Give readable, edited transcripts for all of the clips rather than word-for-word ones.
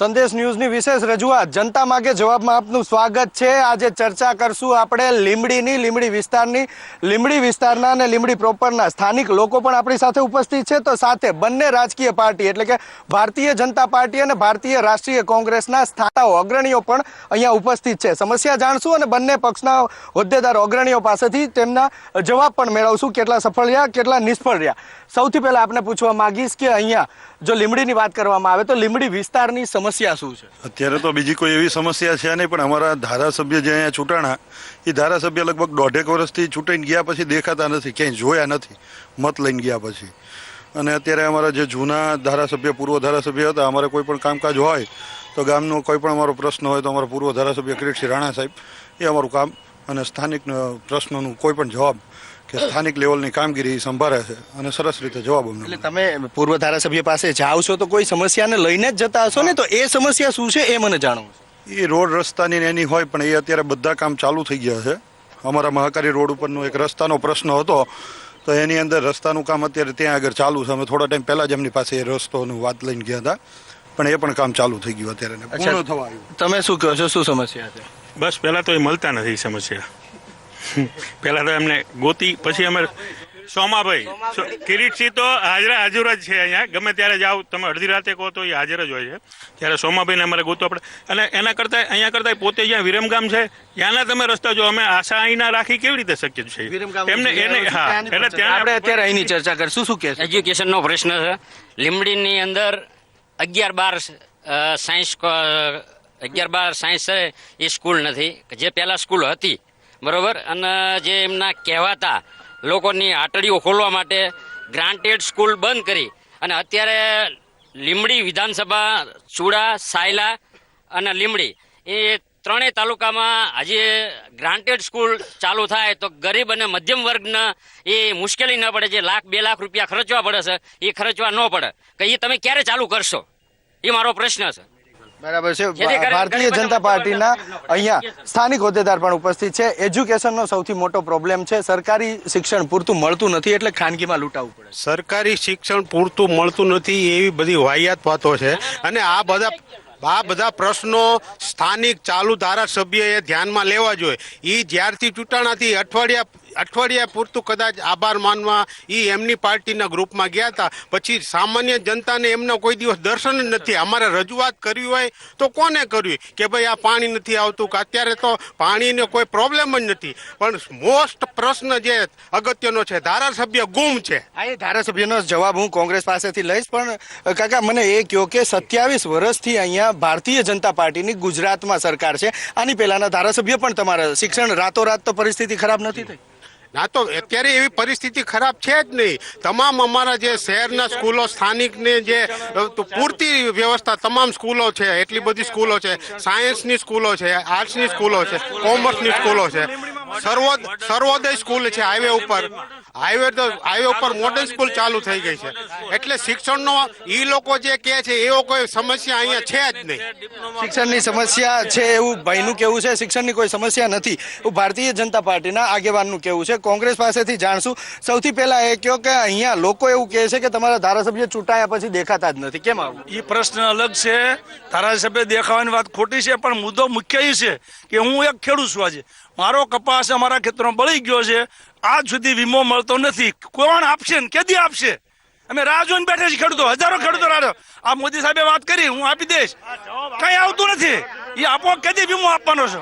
સંદેશ ન્યૂઝની વિશેષ રજૂઆત જનતા માગે જવાબમાં આપનું સ્વાગત છે। આજે ચર્ચા કરશું આપણે લીંબડી વિસ્તારના અને લીંબડી પ્રોપરના સ્થાનિક લોકો પણ આપણી સાથે ઉપસ્થિત છે। તો સાથે બંને રાજકીય પાર્ટી એટલે કે ભારતીય જનતા પાર્ટી અને ભારતીય રાષ્ટ્રીય કોંગ્રેસના સ્થાનાઓ અગ્રણીઓ પણ અહીંયા ઉપસ્થિત છે। સમસ્યા જાણશું અને બંને પક્ષના હોદ્દેદારો અગ્રણીઓ પાસેથી તેમના જવાબ પણ મેળવશું, કેટલા સફળ રહ્યા કેટલા નિષ્ફળ રહ્યા। સૌથી પહેલા આપણે પૂછવા માંગીશ કે અહીંયા જો લીંબડીની વાત કરવામાં આવે તો લીંબડી વિસ્તારની સમસ્યા શું છે? અત્યારે તો બીજી કોઈ એવી સમસ્યા છે નહીં, પણ અમારા ધારાસભ્ય જે અહીંયા ચૂંટાણા એ ધારાસભ્ય લગભગ 1.5 વર્ષથી ચૂંટાઈને ગયા પછી દેખાતા નથી, ક્યાંય જોયા નથી મત લઈને ગયા પછી। અને અત્યારે અમારા જે જૂના ધારાસભ્ય પૂર્વ ધારાસભ્ય હતા, અમારે કોઈ પણ કામકાજ હોય તો ગામનો કોઈ પણ અમારો પ્રશ્ન હોય તો અમારા પૂર્વ ધારાસભ્ય કિરીટસિંહ રાણા સાહેબ એ અમારું કામ અને સ્થાનિક પ્રશ્નોનું કોઈ પણ જવાબ કે સ્થાનિક લેવલની કામગીરી સંભાળે છે અને સરસ રીતે જવાબ અમને। એટલે તમે પૂર્વ ધારાસભ્ય પાસે જાઓ છો તો કોઈ સમસ્યાને લઈને જ જતા હશો ને, તો એ સમસ્યા શું છે એ મને જાણવું છે। એ રોડ રસ્તાની એની હોય, પણ એ અત્યારે બધા કામ ચાલુ થઈ ગયા છે। અમારા મહાકારી રોડ ઉપરનો એક રસ્તાનો પ્રશ્ન હતો તો એની અંદર રસ્તાનું કામ અત્યારે ત્યાં આગળ ચાલુ છે। અમે થોડા ટાઈમ પહેલા જ એમની પાસે એ રસ્તોનું વાત લઈને ગયા હતા, પણ એ પણ કામ ચાલુ થઈ ગયું અત્યારે પૂર્ણ થવા આવ્યું। તમે શું કહો છો, શું સમસ્યા છે? બસ પહેલાં તો એ મળતા નથી સમસ્યા। પહેલાં તો એમને ગોતી, પછી અમે સોમાભાઈ કિરીટસિંહ તો હાજર જ છે અહીંયા, ગમે ત્યારે જાઓ તમે અડધી રાતે કહો તો એ હાજર જ હોય છે। ત્યારે સોમાભાઈને અમારે ગોતવા પડે અને એના કરતાં અહીંયા કરતાં પોતે જ્યાં વિરમગામ છે ત્યાંના તમે રસ્તા જો અમે આશા અહીંના રાખી કેવી રીતે શક્ય છે એમને એને? હા, એટલે ત્યાં આપણે અત્યારે અહીંની ચર્ચા કરીશું। શું કહે છે? એજ્યુકેશનનો પ્રશ્ન છે લીંબડીની અંદર 11-12 સાયન્સ છે એ સ્કૂલ નથી, જે પહેલાં સ્કૂલ હતી બરોબર, અને જે એમના કહેવાતા લોકોની હાટડીઓ ખોલવા માટે ગ્રાન્ટેડ સ્કૂલ બંધ કરી અને અત્યારે લીંબડી વિધાનસભા, ચૂડા, સાયલા અને લીંબડી એ ત્રણેય તાલુકામાં હજી ગ્રાન્ટેડ સ્કૂલ ચાલુ થાય તો ગરીબ અને મધ્યમ વર્ગને એ મુશ્કેલી ન પડે। જે $1-2 લાખ રૂપિયા ખર્ચવા પડે છે એ ખર્ચવા ન પડે, કે એ તમે ક્યારે ચાલુ કરશો એ મારો પ્રશ્ન છે। બરાબર છે। ભારતીય જનતા પાર્ટીના અહીંયા સ્થાનિક હોદ્દેદાર પણ ઉપસ્થિત છે। એજ્યુકેશનનો સૌથી મોટો પ્રોબ્લેમ છે, સરકારી શિક્ષણ પૂરતું મળતું નથી એટલે ખાનગીમાં લૂંટાવવું પડે। સરકારી શિક્ષણ પૂરતું મળતું નથી એવી બધી વાહિયાત વાતો છે અને આ બધા પ્રશ્નો સ્થાનિક ચાલુ ધારાસભ્યએ ધ્યાનમાં લેવા જોઈએ। એ જ્યારથી ચૂંટાણાથી અઠવાડિયા પૂરતું કદાચ આભાર માનવા એ એમની પાર્ટીના ગ્રુપમાં ગયા હતા, પછી સામાન્ય જનતાને એમના કોઈ દિવસ દર્શન જ નથી। અમારે રજૂઆત કરવી હોય તો કોને કરવી કે ભાઈ આ પાણી નથી આવતું, કે અત્યારે તો પાણીનો કોઈ પ્રોબ્લેમ જ નથી, પણ મોસ્ટ પ્રશ્ન જે અગત્યનો છે ધારાસભ્ય ગુમ છે। આ એ ધારાસભ્યનો જવાબ હું કોંગ્રેસ પાસેથી લઈશ, પણ કાકા મને એ કહો કે 27 વર્ષથી અહીંયા ભારતીય જનતા પાર્ટીની ગુજરાતમાં સરકાર છે, આની પહેલાના ધારાસભ્ય પણ તમારા શિક્ષણ રાતોરાત તો પરિસ્થિતિ ખરાબ નથી થઈ? ના, તો અત્યારે એવી પરિસ્થિતિ ખરાબ છે જ નહીં। તમામ અમારા જે શહેરના સ્કૂલો સ્થાનિકને જે પૂરતી વ્યવસ્થા, તમામ સ્કૂલો છે, એટલી બધી સ્કૂલો છે, સાયન્સની સ્કૂલો છે, આર્ટ્સની સ્કૂલો છે, કોમર્સની સ્કૂલો છે, સર્વોદય સ્કૂલ છે, હાઈવે ઉપર મોડર્ન સ્કૂલ ચાલુ થઈ ગઈ છે। એટલે શિક્ષણનો એ લોકો જે કહે છે એવો કોઈ સમસ્યા અહીંયા છે જ નહીં। શિક્ષણની સમસ્યા છે એવું ભાઈનું કેવું છે, શિક્ષણની કોઈ સમસ્યા નથી એવું ભારતીય જનતા પાર્ટીના આગેવાનનું કેવું છે। કોંગ્રેસ પાસેથી જાણશું। સૌથી પહેલા એ કહો કે અહીંયા લોકો એવું કહે છે કે તમારા ધારાસભ્ય ચૂંટાયા પછી દેખાતા જ નથી, કેમ આવું? એ પ્રશ્ન અલગ છે, ધારાસભ્ય દેખાવાની વાત ખોટી છે, પણ મુદ્દો મુખ્ય એ છે કે હું એક ખેડૂત છું। આજે મારો કપાસ અમારા ખેતરમાં બળી ગયો છે, આજ સુધી વીમો મળતો નથી, કોણ આપશે ને કેદી આપશે? અમે રાહ જોઈને બેઠા છીએ, ખેડૂતો, હજારો ખેડૂતો રાહ। આ મોદી સાહેબે વાત કરી હું આપી દઈશ, કઈ આવતું નથી। એ આપો કેદી વીમો આપવાનો છે?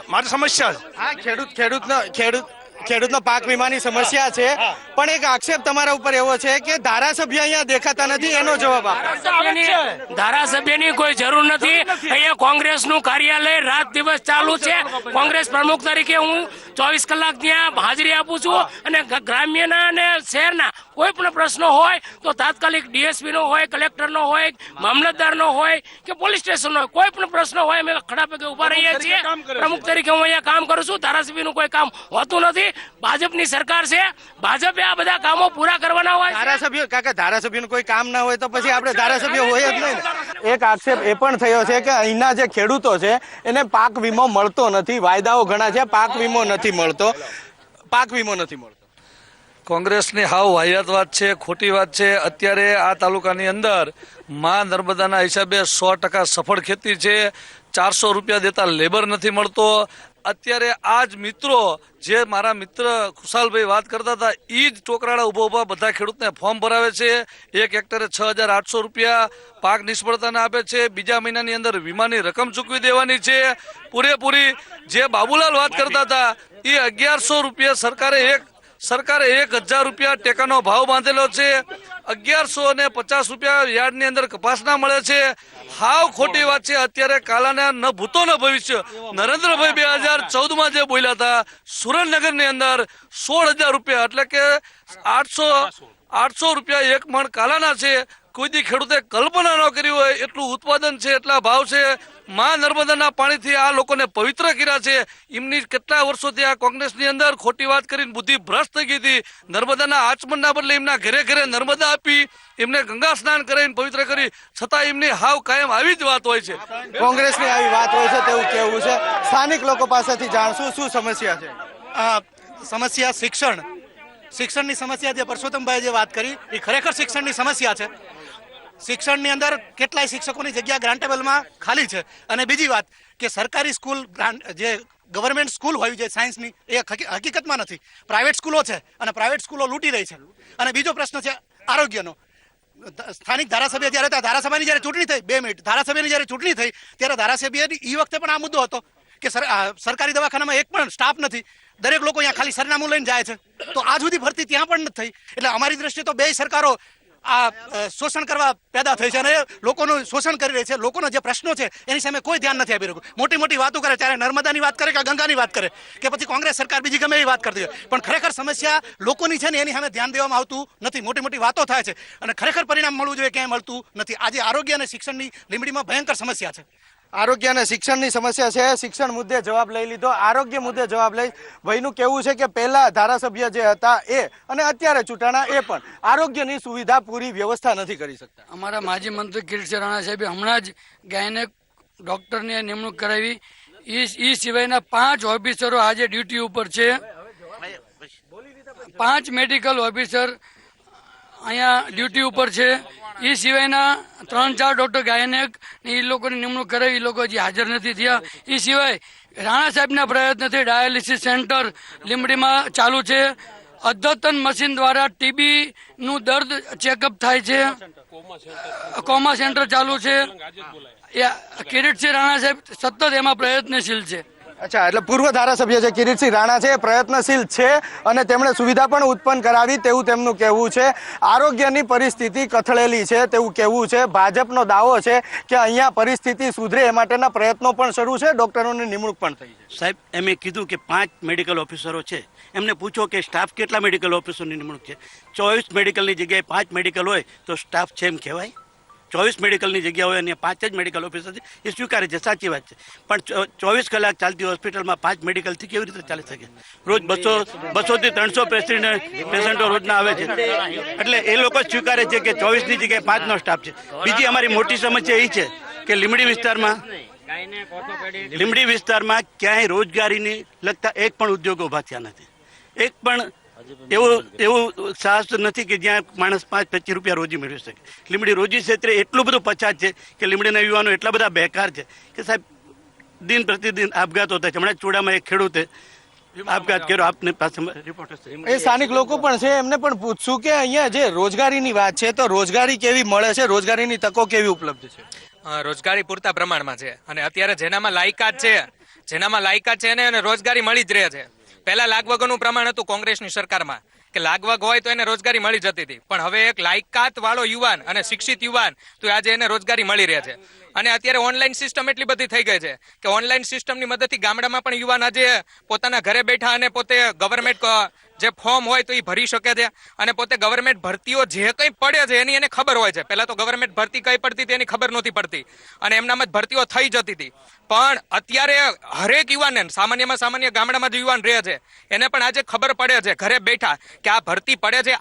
મારી સમસ્યા છે ખેડૂતનો પાક વીમાની સમસ્યા છે, પણ એક આક્ષેપ તમારા ઉપર એવો છે કે ધારાસભ્ય અહીંયા દેખાતા નથી, એનો જવાબ આપો। ધારાસભ્યની કોઈ જરૂર નથી। અહીંયા કોંગ્રેસનું કાર્યાલય રાત દિવસ ચાલુ છે। કોંગ્રેસ પ્રમુખ તરીકે હું 24 કલાક ત્યાં હાજરી આપું છું અને ગ્રામ્યના અને શહેરના કોઈ પણ પ્રશ્નો હોય તો તાત્કાલિક ડીએસપી નો હોય, કલેક્ટર નો હોય, મામલતદાર નો હોય કે પોલીસ સ્ટેશન નો કોઈ પણ પ્રશ્ન હોય અમે ખડા પગે ઉભા રહીએ છીએ। પ્રમુખ તરીકે હું અહીંયા કામ કરું છું। ધારાસભ્યનું કોઈ કામ હોતું નથી। ભાજપની સરકાર છે, ભાજપે આ બધા કામો પૂરા કરવાના હોય। ધારાસભ્યનું કોઈ કામ ના હોય તો પછી આપણે ધારાસભ્ય હોય જ નહીં। એક આક્ષેપ એ પણ થયો છે કે અહીંના જે ખેડૂતો છે એને પાક વીમો મળતો નથી, વાયદાઓ ઘણા છે, પાક વીમો નથી મળતો। કોંગ્રેસની હાવ વાહિયાત વાત છે, ખોટી વાત છે. અત્યારે આ તાલુકાની અંદર માં નર્મદાના હિસાબે 100% સફળ ખેતી છે. 400 રૂપિયા દેતા લેબર નથી મળતો. અત્યારે આ જ મિત્રો, જે મારા મિત્ર ખુશાલભાઈ વાત કરતા હતા, એ જ ટોકરાળા ઊભા બધા ખેડૂતને ફોર્મ ભરાવે છે. 1 હેક્ટરે 6,800 રૂપિયા પાક નિષ્ફળતાને આપે છે. બીજા મહિનાની અંદર વીમાની રકમ ચૂકવી દેવાની છે પૂરેપૂરી. જે બાબુલાલ વાત કરતા હતા એ 1100 રૂપિયા સરકારે 1,000 રૂપિયા ટેકાનો ભાવ બાંધેલો છે. 1150 રૂપિયા યાર્ડની અંદર કપાસના મળે છે. હાવ ખોટી વાત છે. અત્યારે કાલાના ન ભૂતો ન ભવિષ્ય. નરેન્દ્રભાઈ 2014માં જે બોલ્યા હતા, સુરેન્દ્રનગરની અંદર 16,000 રૂપિયા એટલે કે 800 રૂપિયા એક મણ કાલાના છે. કોઈ દી ખેડૂતે કલ્પના ન કરી હોય એટલું ઉત્પાદન છે, એટલા ભાવ છે. માં નર્મદાના પાણીથી આ લોકોને પવિત્ર કર્યા છે. એમની કેટલા વર્ષોથી આ કોંગ્રેસની અંદર ખોટી વાત કરીને બુદ્ધિ ભ્રષ્ટ થઈ ગઈ હતી. નર્મદાના આચમનના બદલે એમના ઘરે ઘરે નર્મદા આપી, એમને ગંગા સ્નાન કરાવીને પવિત્ર કરી, છતાં એમની હાવ કાયમ આવી જ વાત હોય છે. કોંગ્રેસની આવી વાત હોય છે તેવું કેવું છે. સ્થાનિક લોકો પાસેથી જાણશું શું સમસ્યા છે. સમસ્યા શિક્ષણની સમસ્યા જે પરસોત્તમભાઈ જે વાત કરી એ ખરેખર શિક્ષણની સમસ્યા છે. શિક્ષણની અંદર કેટલાય શિક્ષકોની જગ્યા ગ્રાન્ટેબલમાં ખાલી છે. અને બીજી વાત કે સરકારી સ્કૂલ જે ગવર્મેન્ટ સ્કૂલ હોય છે સાયન્સની એ હકીકતમાં નથી, પ્રાઇવેટ સ્કૂલો છે અને પ્રાઇવેટ સ્કૂલો લૂંટી રહી છે. અને બીજો પ્રશ્ન છે આરોગ્યનો. સ્થાનિક ધારાસભ્ય જ્યારે હતા, ધારાસભાની જ્યારે ચૂંટણી થઈ, 2 મિનિટ, ધારાસભ્યની જ્યારે ચૂંટણી થઈ ત્યારે ધારાસભ્યની એ વખતે પણ આ મુદ્દો હતો કે સરકારી દવાખાનામાં એક પણ સ્ટાફ નથી. દરેક લોકો અહીંયા ખાલી સરનામું લઈને જાય છે. તો આજ સુધી ભરતી ત્યાં પણ નથી થઈ. એટલે અમારી દ્રષ્ટિએ તો 2 સરકારો આ શોષણ કરવા પેદા થઈ છે અને લોકોનું શોષણ કરી રહી છે. લોકોના જે પ્રશ્નો છે એની સામે કોઈ ધ્યાન નથી આપી રહ્યું. મોટી મોટી વાતો કરે, ચાહે નર્મદાની વાત કરે કે ગંગાની વાત કરે કે પછી કોંગ્રેસ સરકાર બીજી ગમે એવી વાત કરતી હોય, પણ ખરેખર સમસ્યા લોકોની છે ને એની સામે ધ્યાન દેવામાં આવતું નથી. મોટી મોટી વાતો થાય છે અને ખરેખર પરિણામ મળવું જોઈએ ક્યાંય મળતું નથી. આજે આરોગ્ય અને શિક્ષણની લીંબડીમાં ભયંકર સમસ્યા છે. આરોગ્ય અને શિક્ષણની સમસ્યા છે. શિક્ષણ મુદ્દે જવાબ લઈ લીધો, આરોગ્ય મુદ્દે જવાબ લઈ. ભાઈનું કહેવું છે કે પહેલા ધારાસભ્ય જે હતા એ અને અત્યારે ચૂંટાણા એ પણ આરોગ્યની સુવિધા પૂરી વ્યવસ્થા નથી કરી શકતા. અમારા માજી મંત્રી કિરીટસિંહ રાણા સાહેબે હમણાં જ ગાયનેક ડોક્ટરની નિમણૂક કરાવી. એ સિવાયના 5 ઓફિસરો આજે ડ્યુટી ઉપર છે. 5 મેડિકલ ઓફિસર અહીંયા ડ્યુટી ઉપર છે. એ સિવાયના 3-4 ડોક્ટર ગાયનેક એ લોકોની નિમણૂક કરાવી, એ લોકો હજી હાજર નથી થયા. એ સિવાય રાણા સાહેબના પ્રયત્નથી ડાયાલિસિસ સેન્ટર લીંબડીમાં ચાલુ છે. અદ્યતન મશીન દ્વારા ટીબીનું દર્દ ચેકઅપ થાય છે. કોમા સેન્ટર ચાલુ છે. કિરીટસિંહ રાણા સાહેબ સતત એમાં પ્રયત્નશીલ છે. અચ્છા, એટલે પૂર્વ ધારાસભ્ય જે કિરીટસિંહ રાણા છે એ પ્રયત્નશીલ છે અને તેમણે સુવિધા પણ ઉત્પન્ન કરાવી તેવું તેમનું કહેવું છે. આરોગ્યની પરિસ્થિતિ કથળેલી છે તેવું કહેવું છે. ભાજપનો દાવો છે કે અહીંયા પરિસ્થિતિ સુધરે એ માટેના પ્રયત્નો પણ શરૂ છે. ડોક્ટરોની નિમણૂક પણ થઈ છે. સાહેબ, એમે કીધું કે 5 મેડિકલ ઓફિસરો છે. એમને પૂછો કે સ્ટાફ કેટલા મેડિકલ ઓફિસરોની નિમણૂક છે. 24 મેડિકલની જગ્યાએ 5 મેડિકલ હોય તો સ્ટાફ છે એમ કહેવાય? 24 મેડિકલની જગ્યા હોય અને 5 જ મેડિકલ ઓફિસર છે એ સ્વીકારે છે, સાચી વાત છે. પણ 24 કલાક ચાલતી હોસ્પિટલમાં 5 મેડિકલથી કેવી રીતે ચાલી શકે? રોજ 200 થી 300 પેશન્ટો રોજના આવે છે. એટલે એ લોકો સ્વીકારે છે કે 24ની જગ્યાએ 5નો સ્ટાફ છે. બીજી અમારી મોટી સમસ્યા એ છે કે લીંબડી વિસ્તારમાં ક્યાંય રોજગારીની લગતા એક પણ ઉદ્યોગો ઉભા થયા નથી. એક પણ એવું સાહસ નથી કે જ્યાં માણસ 5-25 રૂપિયા રોજી મેળવી શકે. લીંબડી રોજી ક્ષેત્રે એટલું બધું પછાત છે કે લીંબડીના યુવાનો એટલા બધા બેકાર છે કે સાહેબ દિન પ્રતિદિન આપઘાતો થાય છે. હમણાં ચોડામાં એક ખેડૂતે આપઘાત કર્યો. આપની પાસે રિપોર્ટ હશે. એ સ્થાનિક લોકો પણ છે, એમને પણ પૂછશું કે અહીંયા જે રોજગારીની વાત છે તો રોજગારી કેવી મળે છે, રોજગારીની તકો કેવી ઉપલબ્ધ છે? રોજગારી પૂરતા પ્રમાણમાં છે અને અત્યારે જેનામાં લાયકાત છે એને રોજગારી મળી જ રહે છે. પહેલા લાગવગોનું પ્રમાણ હતું કોંગ્રેસની સરકારમાં કે લાગવગ હોય તો એને રોજગારી મળી જતી હતી, પણ હવે એક લાયકાત વાળો યુવાન અને શિક્ષિત યુવાન તો આજે એને રોજગારી મળી રહે છે. અને અત્યારે ઓનલાઈન સિસ્ટમ એટલી બધી થઈ ગઈ છે કે ઓનલાઈન સિસ્ટમની મદદથી ગામડામાં પણ યુવાન આજે પોતાના ઘરે બેઠા અને પોતે ગવર્મેન્ટ જે ફોર્મ હોય તો એ ભરી શકે છે અને પોતે ગવર્મેન્ટ ભરતીઓ જે કંઈ પડે છે એની એને ખબર હોય છે. પહેલા તો ગવર્મેન્ટ ભરતી કઈ પડતી હતી એની ખબર નહોતી પડતી અને એમનામાં જ ભરતીઓ થઈ જતી હતી. પણ અત્યારે હરેક યુવાનને સામાન્યમાં સામાન્ય ગામડામાં જે યુવાન રહે છે એને પણ આજે ખબર પડે છે ઘરે બેઠા કે આ ભરતી પડે છે,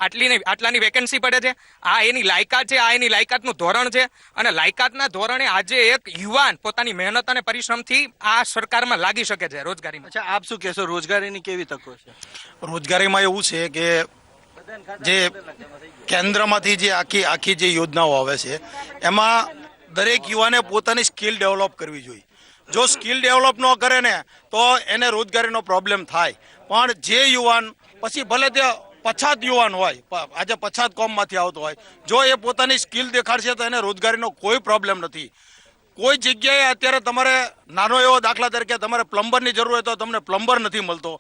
આટલાની વેકેન્સી પડે છે, આ એની લાયકાત છે, આ એની લાયકાતનું ધોરણ છે અને લાયકાતના ધોરણે આજે એક યુવાન પોતાની મહેનત અને પરિશ્રમથી આ સરકારમાં લાગી શકે છે રોજગારીમાં. અચ્છા, આપ શું કહેશો, રોજગારીની કેવી તકો છે? રોજગારીમાં એવું છે કે જે કેન્દ્રમાંથી જે આખી જે યોજનાઓ આવે છે એમાં દરેક યુવાને પોતાની સ્કિલ ડેવલપ કરવી જોઈએ. જો સ્કિલ ડેવલપ ન કરે ને તો એને રોજગારીનો પ્રોબ્લેમ થાય. પણ જે યુવાન પછી ભલે તે પછાત યુવાન હોય, આજે પછાત કોમમાંથી આવતો હોય, જો એ પોતાની સ્કિલ દેખાડશે તો એને રોજગારીનો કોઈ પ્રોબ્લેમ નથી. કોઈ જગ્યાએ અત્યારે તમારે નાનો એવો દાખલા તરીકે તમારે પ્લમ્બરની જરૂર હોય તો તમને પ્લમ્બર નથી મળતો.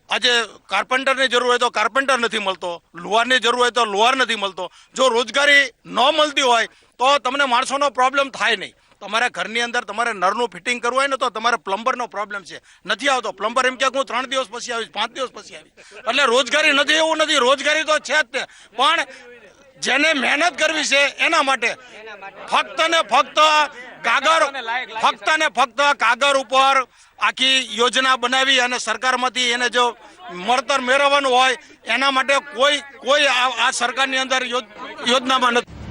આજે કાર્પેન્ટરની જરૂર હોય તો કાર્પેન્ટર નથી મળતો. લુહારની જરૂર હોય તો લુહાર નથી મળતો. જો રોજગારી ન મળતી હોય તો તમને માણસોનો પ્રોબ્લેમ થાય નહીં. તમારા ઘરની અંદર તમારે નળનું ફિટિંગ કરવું હોય ને તો તમારે પ્લમ્બરનો પ્રોબ્લેમ છે, નથી આવતો. પ્લમ્બર એમ કે હું 3 દિવસ પછી આવીશ, 5 દિવસ પછી આવીશ. એટલે રોજગારી નથી એવું નથી, રોજગારી તો છે જ તે. પણ જેને મહેનત કરવી છે એના માટે ફક્ત ને ફક્ત કાગળ ઉપર આખી યોજના બનાવી અને સરકારમાંથી એને જો મળતર મેળવવાનું હોય એના માટે કોઈ આ સરકારની અંદર યોજનામાં નથી.